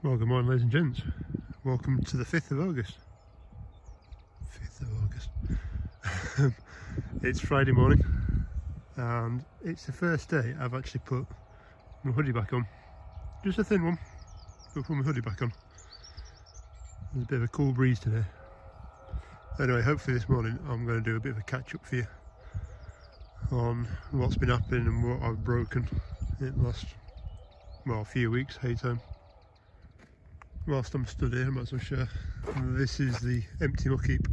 Well, good morning, ladies and gents. Welcome to the 5th of August. 5th of August. It's Friday morning, and it's the first day I've actually put my hoodie back on. Just a thin one, but put my hoodie back on. There's a bit of a cool breeze today. Anyway, hopefully this morning I'm going to do a bit of a catch-up for you on what's been happening and what I've broken in the last, well, few weeks, hay time. Whilst I'm stood here, I might as well share. This is the empty muck heap.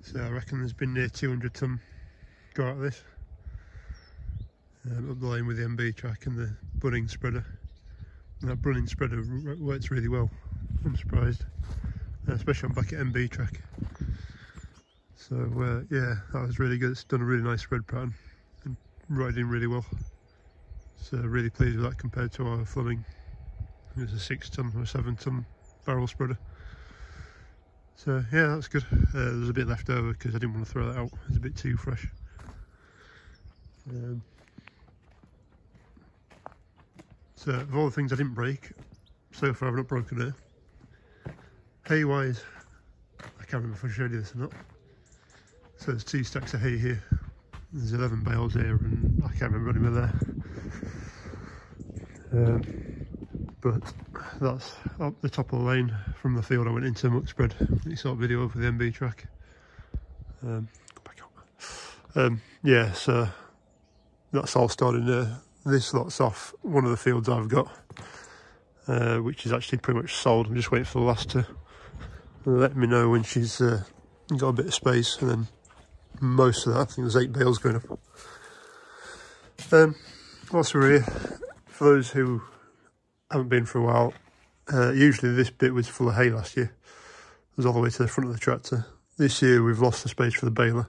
So I reckon there's been near 200 tonne go out of this. Up the lane with the MB track and the budding spreader. And that budding spreader works really well, I'm surprised. Especially on back at MB track. So yeah, that was really good. It's done a really nice spread pattern and riding really well. So really pleased with that compared to our Fleming. It was a 6 tonne or 7 tonne barrel spreader. So yeah, that's good. There's a bit left over because I didn't want to throw that out. It's a bit too fresh. So of all the things I didn't break, so far I've not broken it. Hay wise, I can't remember if I showed you this or not. So there's 2 stacks of hay here. There's 11 bales here and I can't remember anywhere there. But that's up the top of the lane from the field I went into muck spread. You saw a video over the MB track. Go back up. Yeah, so that's all starting there. This lot's off one of the fields I've got, which is actually pretty much sold. I'm just waiting for the last to let me know when she's got a bit of space, and then most of that, I think there's 8 bales going up. Whilst we're here, for those who haven't been for a while, usually this bit was full of hay last year. It was all the way to the front of the tractor. This year we've lost the space for the baler,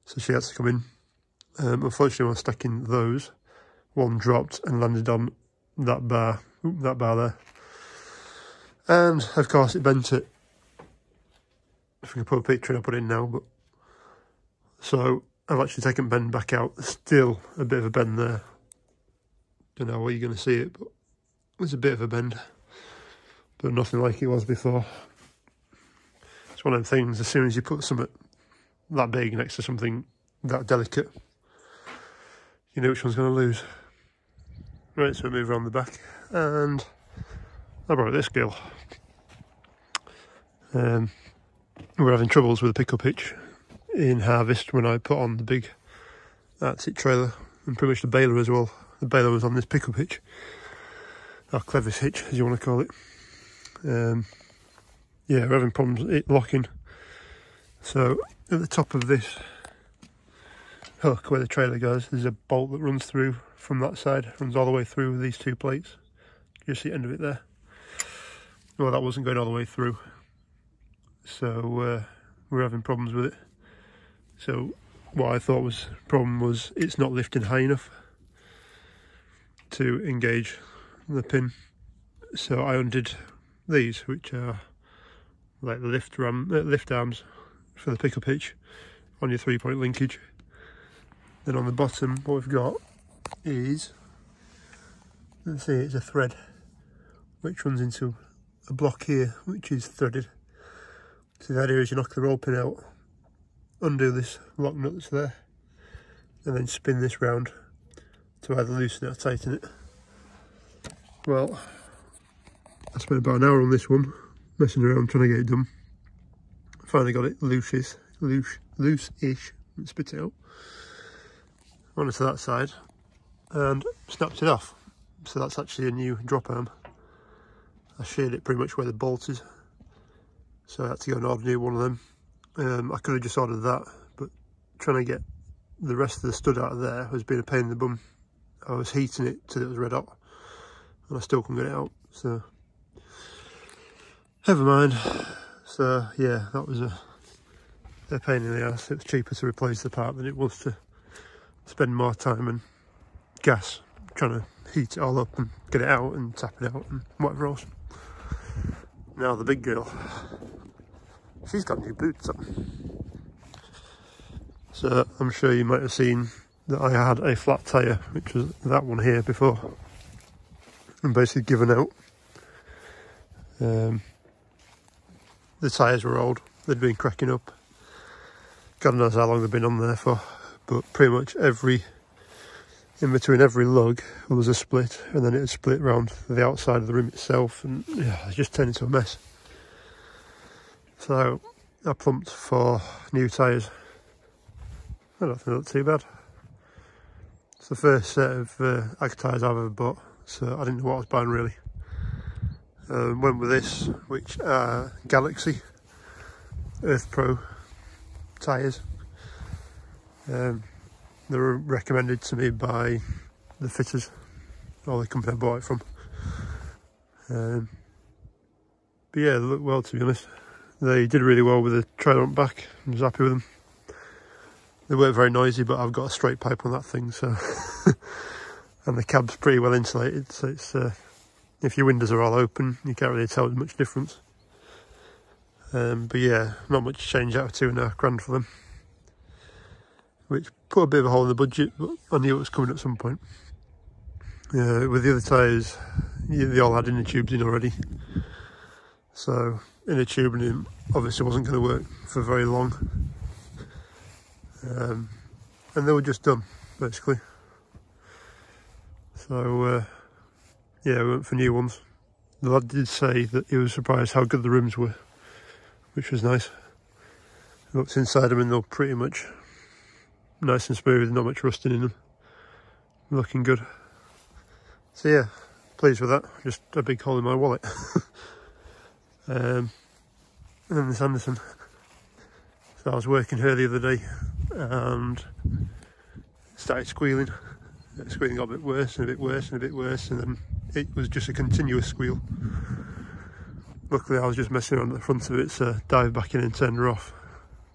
so she had to come in. Unfortunately, when I was stacking those, one dropped and landed on that bar there. And of course it bent it. If I can put a picture in, I'll put it in now. But so I've actually taken bend back out. There's still a bit of a bend there. Don't know where you're going to see it, but there's a bit of a bend, but nothing like it was before. It's one of them things, as soon as you put something that big next to something that delicate, you know which one's going to lose. Right, so we move around the back, and I brought this girl. We're having troubles with the pickup hitch in harvest when I put on the big Arctic trailer, and pretty much the baler as well. The baler was on this pickup hitch. Or Clevis hitch, as you want to call it. Yeah, we're having problems locking. So at the top of this hook where the trailer goes, there's a bolt that runs through from that side, runs all the way through these 2 plates. You see the end of it there. Well, that wasn't going all the way through, so we're having problems with it. So what I thought was the problem was it's not lifting high enough to engage the pin. So I undid these, which are like the lift arms for the pickup hitch on your 3-point linkage. Then on the bottom, what we've got is, let's see, it's a thread which runs into a block here, which is threaded. So the idea is you knock the roll pin out, undo this lock nut that's there, and then spin this round to either loosen it or tighten it. Well, I spent about an hour on this one, messing around trying to get it done. Finally got it loose-ish, and spit it out onto that side, and snapped it off. So that's actually a new drop arm. I sheared it pretty much where the bolt is, so I had to go and order a new one of them. I could have just ordered that, but trying to get the rest of the stud out of there has been a pain in the bum. I was heating it till it was red hot, and I still couldn't get it out, so never mind. So yeah, that was a pain in the ass. It was cheaper to replace the part than it was to spend more time and gas trying to heat it all up and get it out and tap it out and whatever else. Now the big girl, she's got new boots on. So I'm sure you might have seen that I had a flat tyre, which was that one here before, and basically given out The tyres were old, they'd been cracking up. God knows how long they've been on there for, but pretty much in between every lug there was a split, and then it would split round the outside of the rim itself, and yeah, it just turned into a mess. So I plumped for new tyres. I don't think they look too bad. It's the first set of Ag tyres I've ever bought, so I didn't know what I was buying really. Went with this, which are Galaxy Earth Pro tyres. They were recommended to me by the fitters, or the company I bought it from. But yeah, they look well, to be honest. They did really well with the trailer on back. I was happy with them. They weren't very noisy, but I've got a straight pipe on that thing, so and the cab's pretty well insulated, so it's if your windows are all open, you can't really tell much difference. But yeah, not much change out of £2.5 grand for them, which put a bit of a hole in the budget, but I knew it was coming at some point. With the other tyres, they all had inner tubes in already, so inner tubing in obviously wasn't going to work for very long. And they were just done, basically. So yeah, we went for new ones. The lad did say that he was surprised how good the rims were, which was nice. I looked inside them and they're pretty much nice and smooth, not much rusting in them. Looking good. So yeah, pleased with that. Just a big hole in my wallet. And then this Anderson. So I was working here the other day and it started squealing. The squealing got a bit worse and a bit worse and a bit worse, and then it was just a continuous squeal. Luckily I was just messing around at the front of it, so I dived back in and turned her off.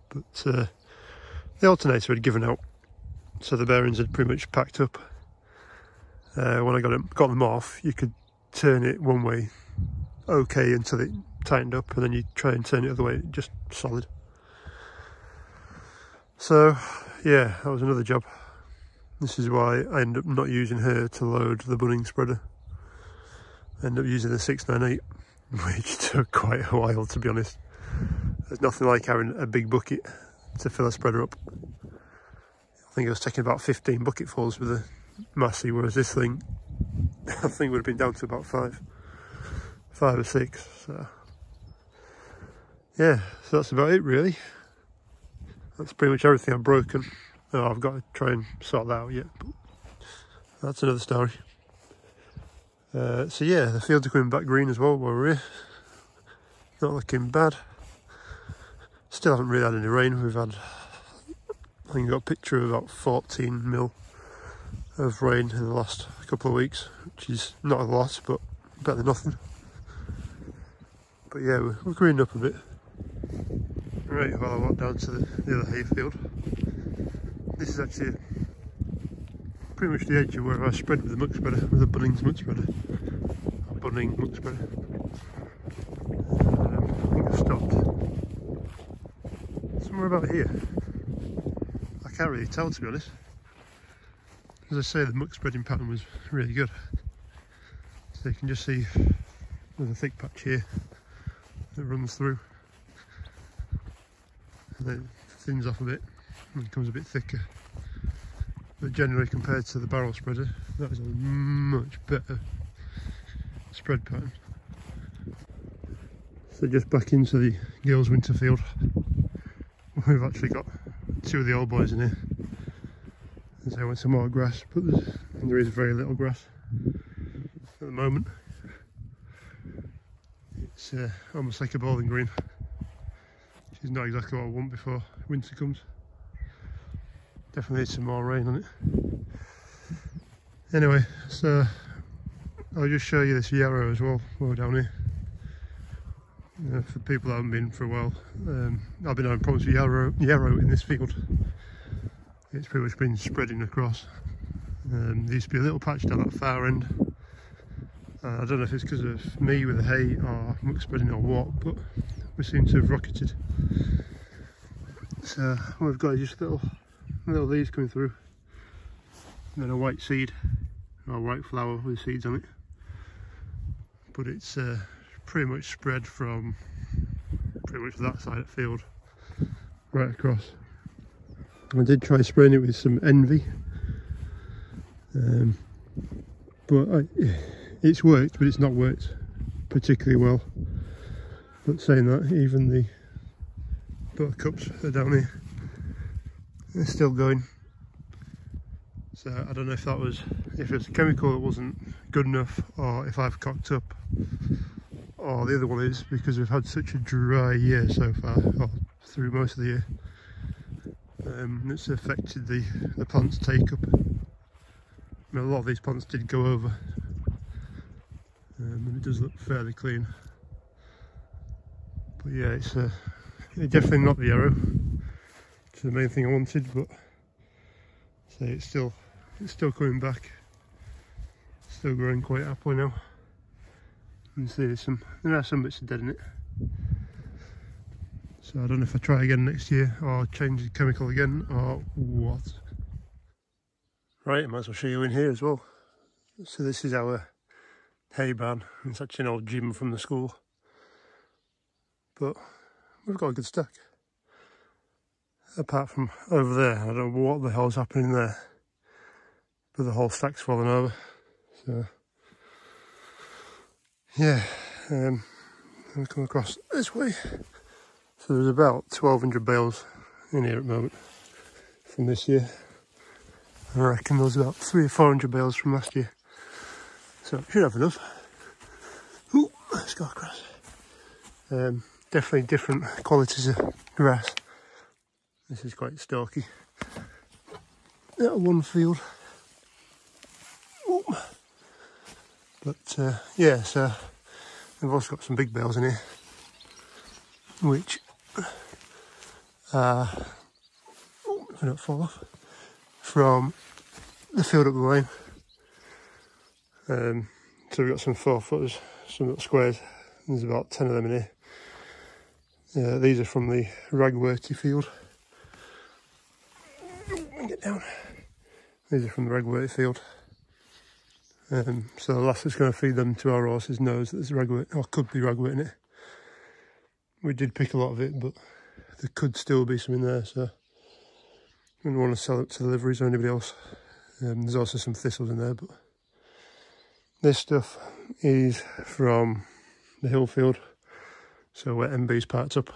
But the alternator had given out, so the bearings had pretty much packed up. When I got them off, you could turn it one way okay until it tightened up, and then you try and turn it the other way, just solid. So yeah, that was another job. This is why I ended up not using her to load the bunning spreader. I ended up using the 698, which took quite a while, to be honest. There's nothing like having a big bucket to fill a spreader up. I think it was taking about 15 bucketfuls with the Massey, whereas this thing, I think would have been down to about 5 or 6. So yeah, so that's about it really. That's pretty much everything I've broken. Oh, I've got to try and sort that out yet, but that's another story. So yeah, the fields are coming back green as well while we're here. Not looking bad. Still haven't really had any rain. We've had, I think I got a picture of about 14 mil of rain in the last couple of weeks, which is not a lot, but better than nothing. But yeah, we're greening up a bit. Right, well I walked down to the other hay field. This is actually pretty much the edge of where I spread with the muck spreader, with the Bunnings muck spreader. Bunning muck spreader. I think I stopped somewhere about here. I can't really tell, to be honest. As I say, the muck spreading pattern was really good. So you can just see there's a thick patch here that runs through. And then thins off a bit and becomes a bit thicker. But generally, compared to the barrel spreader, that is a much better spread pattern. So just back into the girls' winter field. We've actually got 2 of the old boys in here. As I want some more grass, but there is very little grass at the moment. It's almost like a bowling green, which is not exactly what I want before winter comes. Definitely need some more rain on it. Anyway, so I'll just show you this yarrow as well while we're down here. For people that haven't been for a while, I've been having problems with yarrow in this field. It's pretty much been spreading across. There used to be a little patch down that far end. I don't know if it's because of me with the hay or muck spreading or what, but we seem to have rocketed. So we've got just little leaves coming through, and then a white seed or a white flower with seeds on it. But it's pretty much spread from pretty much that side of the field right across. I did try spraying it with some Envy, but it's worked, but it's not worked particularly well. But saying that, even the buttercups are down here, they're still going. So I don't know if that was, if it's a chemical that wasn't good enough, or if I've cocked up, or the other one is because we've had such a dry year so far, or through most of the year. It's affected the plants take up. I mean, a lot of these plants did go over, and it does look fairly clean. But yeah, it's definitely not the yarrow, which is the main thing I wanted. But so it's still coming back, still growing quite happily now. You can see there are some bits dead in it. So I don't know if I try again next year or change the chemical again or what. Right, I might as well show you in here as well. So this is our hay barn. It's actually an old gym from the school. But we've got a good stack. Apart from over there, I don't know what the hell's happening there. But the whole stack's fallen over. So yeah, we come across this way. So there's about 1,200 bales in here at the moment from this year. I reckon there was about 300 or 400 bales from last year. So should have enough. Ooh, let's go across. Definitely different qualities of grass. This is quite stalky. That one field. Ooh. But yeah, so we've also got some big bales in here, which if I don't fall off, from the field up the lane. So we've got some 4-footers, some little squares. There's about 10 of them in here. These are from the ragworty field. Get down. These are from the ragworty field. So the lass that's going to feed them to our horses knows that there's ragwort, or could be ragwort in it. We did pick a lot of it, but there could still be some in there, so we don't want to sell it to the liveries or anybody else. There's also some thistles in there, but this stuff is from the hill field, so where MB's parked up.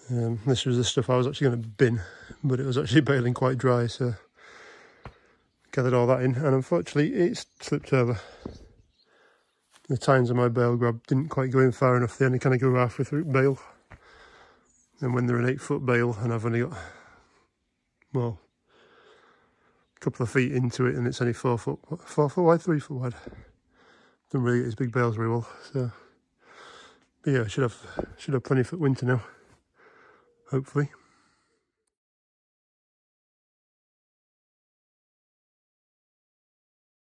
This was the stuff I was actually going to bin, but it was actually baling quite dry, so gathered all that in, and unfortunately it's slipped over. The tines on my bale grab didn't quite go in far enough, they only kind of go halfway through bale. And when they're an 8-foot bale and I've only got, well, a couple of feet into it and it's only 4 foot wide, 3 foot wide. Don't really get as big bales very well, so. But yeah, should have plenty for winter now, hopefully.